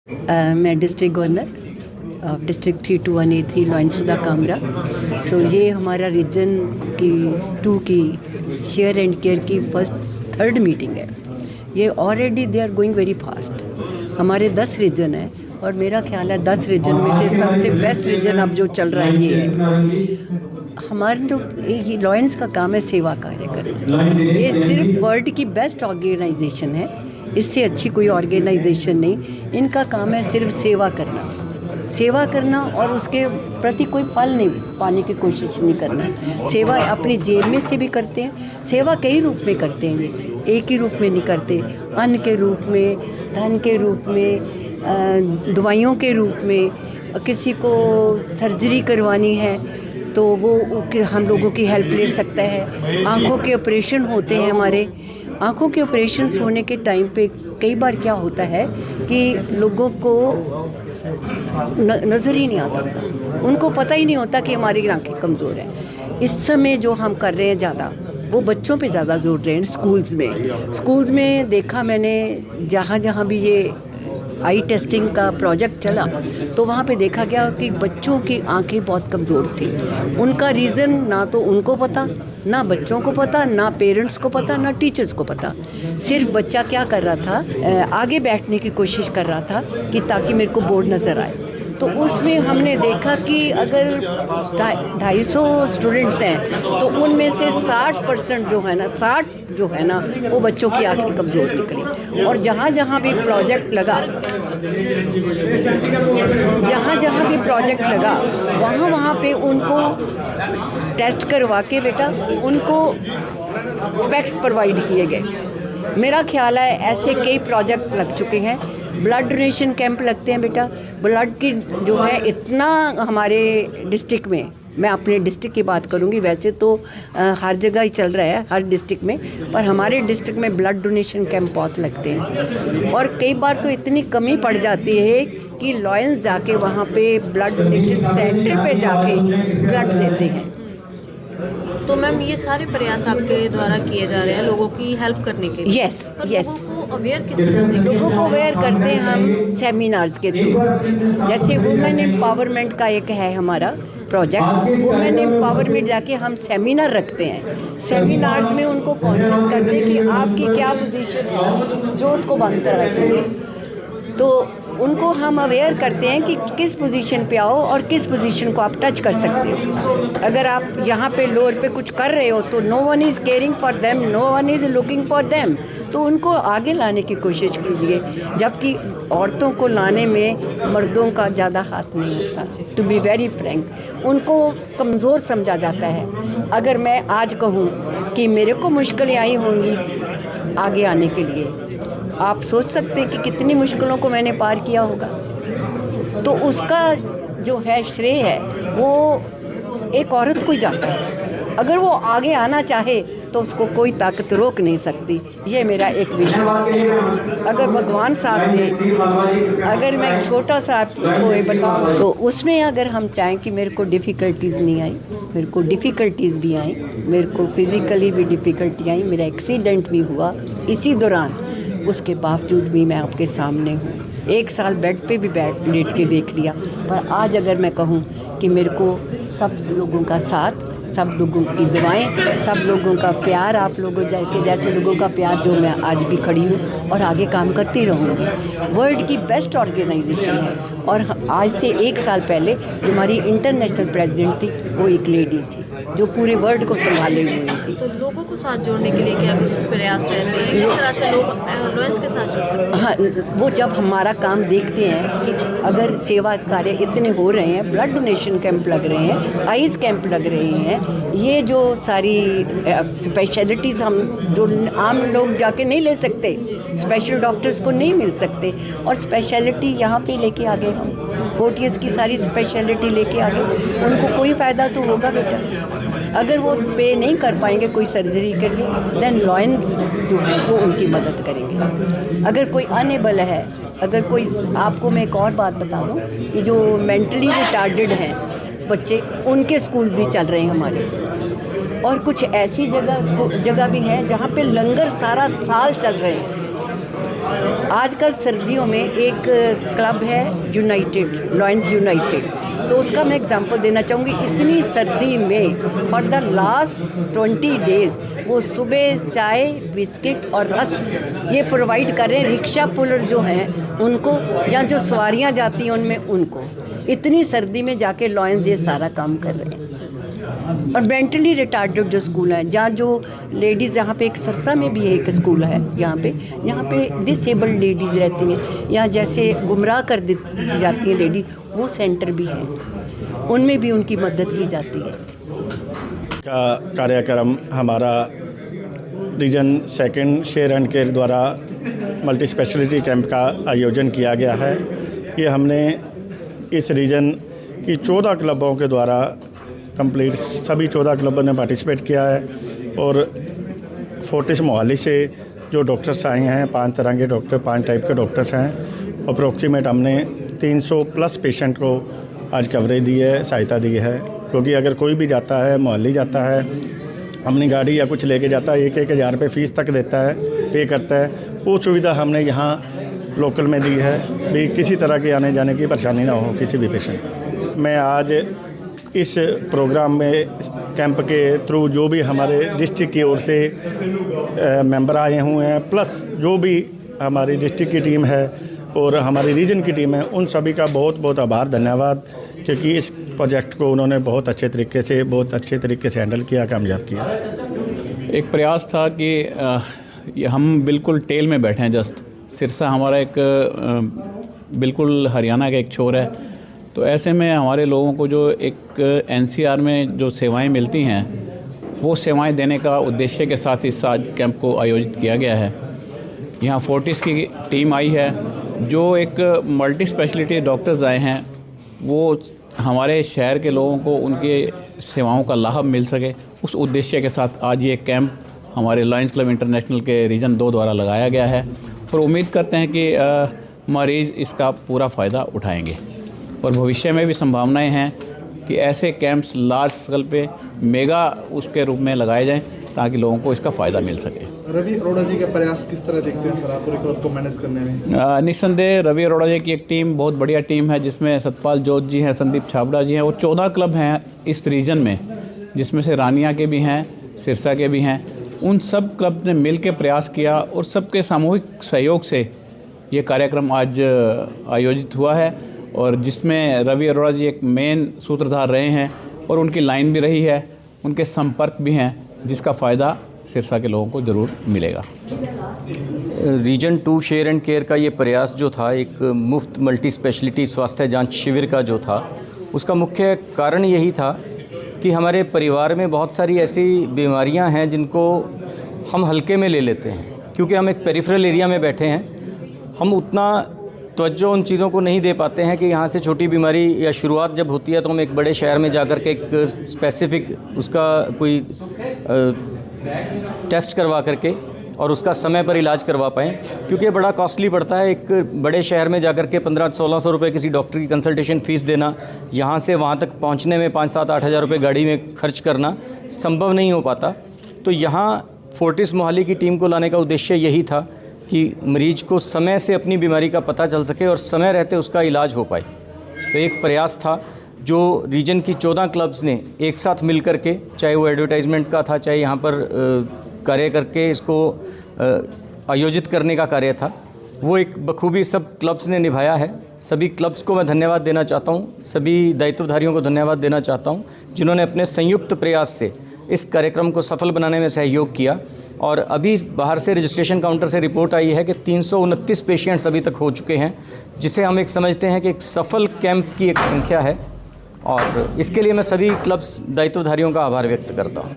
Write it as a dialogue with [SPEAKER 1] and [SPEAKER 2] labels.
[SPEAKER 1] मैं district governor district 321A3 लॉयनसुदा कामरा। तो ये हमारा रीजन की 2 की शेयर एंड केयर की थर्ड मीटिंग है। ये already they are going very fast. हमारे 10 रीजन हैं और मेरा ख्याल है 10 रीजन में से सबसे बेस्ट रीजन अब जो चल रहा है ये है। हमारे तो ये लॉयंस का काम है सेवा कार्य करना। ये सिर्फ वर्ल्ड की बेस्ट ऑर्गेनाइजेशन है, इससे अच्छी कोई ऑर्गेनाइजेशन नहीं। इनका काम है सिर्फ सेवा करना और उसके प्रति कोई फल नहीं पाने की कोशिश नहीं करना। सेवा अपनी जेब में से भी करते हैं। सेवा कई रूप में करते हैं, ये एक ही रूप में नहीं करते। अन्न के रूप में, धन के रूप में, दवाइयों के रूप में। किसी को सर्जरी करवानी है तो वो हम लोगों की हेल्प ले सकता है। आँखों के ऑपरेशन होते हैं हमारे। आँखों के ऑपरेशन होने के टाइम पे कई बार क्या होता है कि लोगों को नज़र ही नहीं आता होता, उनको पता ही नहीं होता कि हमारी आँखें कमज़ोर हैं। इस समय जो हम कर रहे हैं ज़्यादा, वो बच्चों पे ज़्यादा जोर रहे हैं। स्कूल्स में देखा मैंने, जहाँ भी ये आई टेस्टिंग का प्रोजेक्ट चला तो वहाँ पे देखा गया कि बच्चों की आंखें बहुत कमज़ोर थी। उनका रीज़न ना तो उनको पता, ना बच्चों को पता, ना पेरेंट्स को पता, ना टीचर्स को पता। सिर्फ बच्चा क्या कर रहा था, आगे बैठने की कोशिश कर रहा था कि ताकि मेरे को बोर्ड नज़र आए। तो उसमें हमने देखा कि अगर 250 स्टूडेंट्स हैं तो उनमें से 60% जो है ना वो बच्चों की आंखें कमज़ोर निकली। और जहाँ भी प्रोजेक्ट लगा वहाँ पे उनको टेस्ट करवा के बेटा उनको स्पेक्स प्रोवाइड किए गए। मेरा ख्याल है ऐसे कई प्रोजेक्ट लग चुके हैं। ब्लड डोनेशन कैंप लगते हैं बेटा। ब्लड की जो है इतना हमारे डिस्ट्रिक्ट में, मैं अपने डिस्ट्रिक्ट की बात करूंगी, वैसे तो हर जगह ही चल रहा है हर डिस्ट्रिक्ट में, पर हमारे डिस्ट्रिक्ट में ब्लड डोनेशन कैंप बहुत लगते हैं। और कई बार तो इतनी कमी पड़ जाती है कि लॉयंस जाके वहाँ पे ब्लड डोनेशन सेंटर पे जाके ब्लड देते हैं।
[SPEAKER 2] तो मैम ये सारे प्रयास आपके द्वारा किए जा रहे हैं लोगों की हेल्प करने के लिए?
[SPEAKER 1] यस।
[SPEAKER 2] लोगों को अवेयर किस तरह से?
[SPEAKER 1] लोगों को अवेयर करते हैं हम सेमिनार्स के थ्रू। जैसे वुमेन एम्पावरमेंट का एक है हमारा प्रोजेक्ट, वुमेन एम्पावरमेंट जाके हम सेमिनार रखते हैं। सेमिनार्स में उनको कॉन्फ्रेंस करते हैं कि आपकी क्या पोजीशन है, जोत को बंद कराएंगे तो उनको हम अवेयर करते हैं कि किस पोजीशन पे आओ और किस पोजीशन को आप टच कर सकते हो। अगर आप यहाँ पे लोअर पे कुछ कर रहे हो तो no one is caring for them, no one is looking for them. तो उनको आगे लाने की कोशिश कीजिए, जबकि औरतों को लाने में मर्दों का ज़्यादा हाथ नहीं होता। टू बी वेरी फ्रैंक, उनको कमज़ोर समझा जाता है। अगर मैं आज कहूँ कि मेरे को मुश्किलें आई होंगी आगे आने के लिए, आप सोच सकते हैं कि कितनी मुश्किलों को मैंने पार किया होगा। तो उसका जो है श्रेय है वो एक औरत को ही जाता है। अगर वो आगे आना चाहे तो उसको कोई ताकत रोक नहीं सकती। ये मेरा एक विश्वास है। अगर भगवान साथ दे, अगर मैं एक छोटा सा आपको ये बताऊँ तो उसमें अगर हम चाहें कि मेरे को डिफ़िकल्टीज़ नहीं आई, मेरे को डिफ़िकल्टीज़ भी आई, मेरे को फिज़िकली भी डिफ़िकल्टी आई, मेरा एक्सीडेंट भी हुआ इसी दौरान, उसके बावजूद भी मैं आपके सामने हूँ। 1 साल बेड पे भी लेट के देख लिया, पर आज अगर मैं कहूँ कि मेरे को सब लोगों का साथ, सब लोगों की दुआएं, सब लोगों का प्यार, आप लोगों के जैसे लोगों का प्यार जो मैं आज भी खड़ी हूँ और आगे काम करती रहूँगी। वर्ल्ड की बेस्ट ऑर्गेनाइजेशन है। और आज से 1 साल पहले जो हमारी इंटरनेशनल प्रेसिडेंट थी वो एक लेडी थी जो पूरे वर्ल्ड को संभाले हुए थी।
[SPEAKER 2] तो लोगों को साथ जोड़ने के लिए क्या प्रयास रहते हैं? किस तरह से लोग लॉयंस के साथ जुड़ सकते हैं?
[SPEAKER 1] हाँ, वो जब हमारा काम देखते हैं कि अगर सेवा कार्य इतने हो रहे हैं, ब्लड डोनेशन कैंप लग रहे हैं, आइज़ कैंप लग रहे हैं, ये जो सारी स्पेशलिटीज़ हम जो आम लोग जाके नहीं ले सकते, स्पेशल डॉक्टर्स को नहीं मिल सकते, और स्पेशलिटी यहाँ पे लेके आ गए हम। 40 ईयर्स की सारी स्पेशलिटी लेके आ गए, उनको कोई फ़ायदा तो होगा बेटा। अगर वो पे नहीं कर पाएंगे कोई सर्जरी के लिए, देन लॉयंस जो है वो उनकी मदद करेंगे। अगर कोई अनेबल है, अगर कोई, आपको मैं एक और बात बता दूँ कि जो मेंटली रिटार्डेड हैं बच्चे, उनके स्कूल भी चल रहे हैं हमारे। और कुछ ऐसी जगह भी हैं जहाँ पे लंगर सारा साल चल रहे हैं। आजकल सर्दियों में एक क्लब है यूनाइटेड, लॉयंस यूनाइटेड, तो उसका मैं एग्जांपल देना चाहूँगी। इतनी सर्दी में फॉर द लास्ट 20 डेज़ वो सुबह चाय, बिस्किट और रस ये प्रोवाइड कर रहे हैं रिक्शा पुलर जो हैं उनको, या जो सवारियाँ जाती हैं उनमें उनको। इतनी सर्दी में जाके लॉयंस ये सारा काम कर रहे हैं। और मेंटली रिटार्डेड जो स्कूल हैं, जहाँ जो लेडीज़, यहाँ पे एक सरसा में भी एक स्कूल है, यहाँ पे डिसेबल्ड लेडीज़ रहती हैं, यहाँ जैसे गुमराह कर दी जाती हैं लेडी, वो सेंटर भी हैं, उनमें भी उनकी मदद की जाती है।
[SPEAKER 3] का कार्यक्रम हमारा रीजन 2 शेयर एंड केयर द्वारा मल्टी स्पेशलिटी कैंप का आयोजन किया गया है। ये हमने इस रीजन की 14 क्लबों के द्वारा कंप्लीट, सभी 14 क्लबों ने पार्टिसिपेट किया है। और फोर्टिस मोहाली से जो डॉक्टर्स आए हैं, 5 तरह के डॉक्टर, 5 टाइप के डॉक्टर्स हैं। अप्रोक्सीमेट हमने 300 प्लस पेशेंट को आज कवरेज दी है, सहायता दी है। क्योंकि अगर कोई भी जाता है, मोहाली जाता है, अपनी गाड़ी या कुछ लेके जाता है, 1-1 हज़ार रुपये फ़ीस तक देता है, पे करता है। वो सुविधा हमने यहाँ लोकल में दी है भी किसी तरह के आने जाने की परेशानी ना हो किसी भी पेशेंट को। मैं आज इस प्रोग्राम में कैंप के थ्रू जो भी हमारे डिस्ट्रिक्ट की ओर से मेंबर आए हुए हैं, प्लस जो भी हमारी डिस्ट्रिक्ट की टीम है और हमारी रीजन की टीम है, उन सभी का बहुत बहुत आभार, धन्यवाद, क्योंकि इस प्रोजेक्ट को उन्होंने बहुत अच्छे तरीके से हैंडल किया, कामयाब किया।
[SPEAKER 4] एक प्रयास था कि हम बिल्कुल टेल में बैठे हैं, जस्ट सिरसा हमारा एक बिल्कुल हरियाणा का एक छोर है, तो ऐसे में हमारे लोगों को जो एक एनसीआर में जो सेवाएं मिलती हैं, वो सेवाएं देने का उद्देश्य के साथ इस आज कैंप को आयोजित किया गया है। यहाँ फोर्टिस की टीम आई है, जो एक मल्टी स्पेशलिटी डॉक्टर्स आए हैं, वो हमारे शहर के लोगों को उनके सेवाओं का लाभ मिल सके, उस उद्देश्य के साथ आज ये कैंप हमारे लायंस क्लब इंटरनेशनल के रीजन 2 द्वारा लगाया गया है। और उम्मीद करते हैं कि मरीज़ इसका पूरा फ़ायदा उठाएंगे और भविष्य में भी संभावनाएं हैं कि ऐसे कैंप्स लार्ज स्केल पे मेगा उसके रूप में लगाए जाएं ताकि लोगों को इसका फ़ायदा मिल सके।
[SPEAKER 5] रवि अरोड़ा जी का प्रयास किस तरह देखते हैं सर आप पूरे क्लब को मैनेज करने में?
[SPEAKER 4] निस्संदेह रवि अरोड़ा जी की एक टीम बहुत बढ़िया टीम है, जिसमें सतपाल जोत जी हैं, संदीप छाबड़ा जी हैं, और 14 क्लब हैं इस रीजन में, जिसमें से रानिया के भी हैं, सिरसा के भी हैं। उन सब क्लब ने मिल के प्रयास किया और सबके सामूहिक सहयोग से ये कार्यक्रम आज आयोजित हुआ है, और जिसमें रवि अरोड़ा जी एक मेन सूत्रधार रहे हैं और उनकी लाइन भी रही है, उनके संपर्क भी हैं, जिसका फ़ायदा सिरसा के लोगों को ज़रूर मिलेगा।
[SPEAKER 6] रीजन 2 शेयर एंड केयर का ये प्रयास जो था, एक मुफ्त मल्टी स्पेशलिटी स्वास्थ्य जांच शिविर का जो था, उसका मुख्य कारण यही था कि हमारे परिवार में बहुत सारी ऐसी बीमारियां हैं जिनको हम हल्के में ले लेते हैं, क्योंकि हम एक पेरिफेरल एरिया में बैठे हैं। हम उतना तवज्जो उन चीज़ों को नहीं दे पाते हैं कि यहाँ से छोटी बीमारी या शुरुआत जब होती है तो हम एक बड़े शहर में जाकर के एक स्पेसिफिक उसका कोई टेस्ट करवा करके और उसका समय पर इलाज करवा पाएँ, क्योंकि ये बड़ा कॉस्टली पड़ता है। एक बड़े शहर में जाकर के 1500-1600 रुपये किसी डॉक्टर की कंसल्टेशन फ़ीस देना, यहाँ से वहाँ तक पहुँचने में 5-7-8 हज़ार रुपये गाड़ी में खर्च करना संभव नहीं हो पाता। तो यहाँ फोर्टिस मोहाली की टीम को लाने का उद्देश्य यही था कि मरीज को समय से अपनी बीमारी का पता चल सके और समय रहते उसका इलाज हो पाए। तो एक प्रयास था जो रीजन की 14 क्लब्स ने एक साथ मिल कर के, चाहे वो एडवर्टाइजमेंट का था, चाहे यहाँ पर कार्य करके इसको आयोजित करने का कार्य था, वो एक बखूबी सब क्लब्स ने निभाया है। सभी क्लब्स को मैं धन्यवाद देना चाहता हूँ, सभी दायित्वधारियों को धन्यवाद देना चाहता हूँ, जिन्होंने अपने संयुक्त प्रयास से इस कार्यक्रम को सफल बनाने में सहयोग किया। और अभी बाहर से रजिस्ट्रेशन काउंटर से रिपोर्ट आई है कि 329 पेशेंट्स अभी तक हो चुके हैं, जिसे हम एक समझते हैं कि एक सफल कैंप की एक संख्या है। और इसके लिए मैं सभी क्लब्स दायित्वधारियों का आभार व्यक्त करता हूँ।